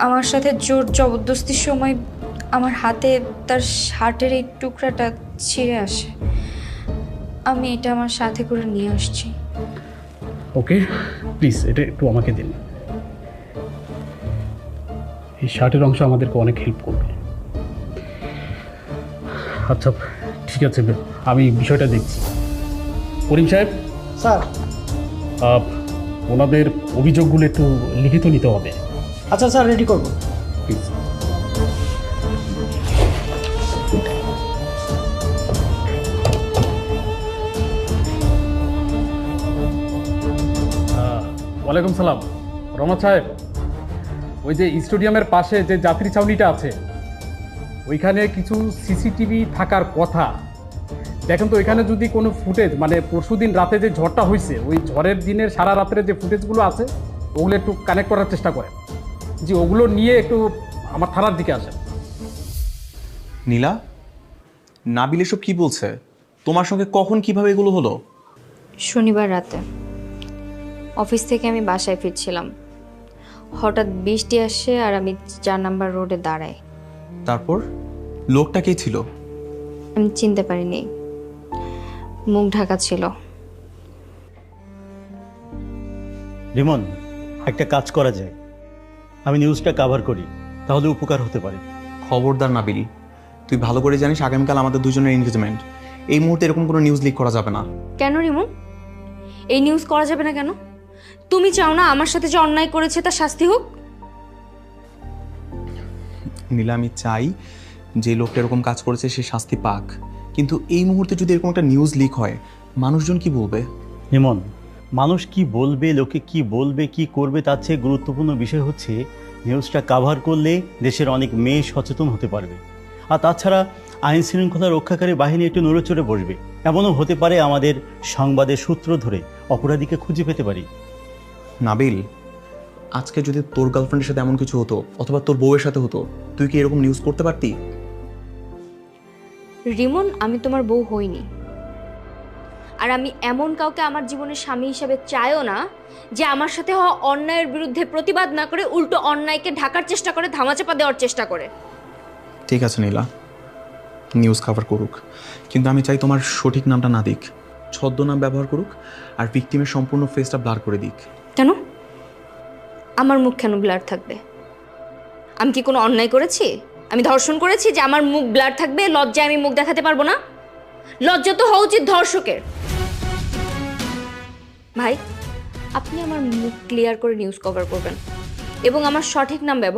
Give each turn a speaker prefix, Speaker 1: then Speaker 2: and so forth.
Speaker 1: আমার সাথে জোর জবরদস্তির সময় আমার হাতে তার শার্টের এই টুকরাটা ছিঁড়ে আসে। আমি এটা আমার সাথে করে নিয়ে আসছি।
Speaker 2: ওকে, প্লিজ এটা একটু আমাকে দিন। এই শার্টের অংশ আমাদেরকে অনেক হেল্প করবে। আচ্ছা ঠিক আছে, আমি বিষয়টা দেখছি। করিম সাহেব,
Speaker 3: স্যার।
Speaker 2: ওনাদের অভিযোগগুলো একটু লিখিত নিতে হবে।
Speaker 3: আচ্ছা স্যার, রেডি করব।
Speaker 2: প্লিজ। ওয়ালাইকুম সালাম। রহমত সাহেব, ওই যে স্টেডিয়ামের পাশে যে যাত্রী ছাউনিটা আছে ওইখানে কিছু সিসিটিভি থাকার কথা। দেখেন তো ওইখানে যদি কোনো ফুটেজ, মানে পরশুদিন রাতে যে ঝড়টা হয়েছে ওই ঝড়ের দিনের সারা রাত্রে যে ফুটেজগুলো আছে ওগুলো একটু কানেক্ট করার চেষ্টা করেন। জি, ওগুলো নিয়ে একটু আমার থানার দিকে আসেন।
Speaker 4: নীলা, নাবিল এসব কি বলছে? তোমার সঙ্গে কখন কিভাবে এগুলো হলো?
Speaker 1: শনিবার রাতে অফিস থেকে আমি বাসায় ফিরছিলাম, হঠাৎ বৃষ্টি আসে আর আমি 4 নাম্বার রোডে দাঁড়াই।
Speaker 4: তারপর লোকটা কে ছিল?
Speaker 1: আমি চিনতে পারিনি, মুখ ঢাকা ছিল।
Speaker 5: রিমন, একটা কাজ করা যায়, আমি নিউজটা কভার করি, তাহলে উপকার হতে পারে।
Speaker 4: খবরদার নাবিল, তুই ভালো করে জানিস আগামীকাল আমাদের দুজনের এনগেজমেন্ট। এই মুহূর্তে এরকম কোনো নিউজ লিক করা যাবে না।
Speaker 1: কেন রিমন, এই নিউজ করা যাবে না কেন? তুমি চাও না আমার সাথে যে অন্যায় করেছে তার শাস্তি হোক?
Speaker 4: নীলা, আমি চাই যে লোকটা এরকম কাজ করেছে সে শাস্তি পাক, কিন্তু এই মুহূর্তে যদি এরকম একটা নিউজ লিক হয় মানুষজন কি বলবে?
Speaker 5: রিমন, মানুষ কি বলবে, লোকে কি বলবে, কি করবে, তার চেয়ে গুরুত্বপূর্ণ বিষয় হচ্ছে নিউজটা কভার করলে দেশের অনেক মেয়ে সচেতন হতে পারবে। আর তাছাড়া আইন শৃঙ্খলা রক্ষাকারী বাহিনী একটু নড়েচড়ে বসবে। এমনও হতে পারে আমাদের সংবাদের সূত্র ধরে অপরাধীকে খুঁজে পেতে পারি।
Speaker 4: নাবিল, আজকে যদি তোর গার্লফ্রেন্ডের সাথে এমন কিছু হতো অথবা তোর বউয়ের সাথে হতো, তুই কি এরকম নিউজ করতে পারতি?
Speaker 1: রিমন, আমি তোমার বউ হইনি, আর আমি এমন কাউকে আমার জীবনের স্বামী হিসেবে চাইও না যে আমার সাথে হওয়া অন্যায়ের বিরুদ্ধে প্রতিবাদ না করে উল্টো অন্যায়কে ঢাকার চেষ্টা করে, ধামাচাপা দেওয়ার চেষ্টা করে।
Speaker 4: ঠিক আছে নীলা, নিউজ কভার করুক, কিন্তু আমি চাই তোমার সঠিক নামটা না দিক, ছদ্মনাম ব্যবহার করুক আর ভিকটিমের সম্পূর্ণ ফেসটা ব্লার করে দিক।
Speaker 1: কেন আমার মুখ কেন ব্লার থাকবে? আমি কি কোনো অন্যায় করেছি? আমি ধর্ষণ করেছি যে আমার মুখ ব্লার থাকবে? লজ্জায় আমি মুখ দেখাতে পারবো না? লজ্জা তো হওয়া উচিত ধর্ষকের। ভাই, আপনি আমার মুখ ক্লিয়ার করে নিউজ কভার করবেন এবং আমার সঠিক নাম ব্যবহার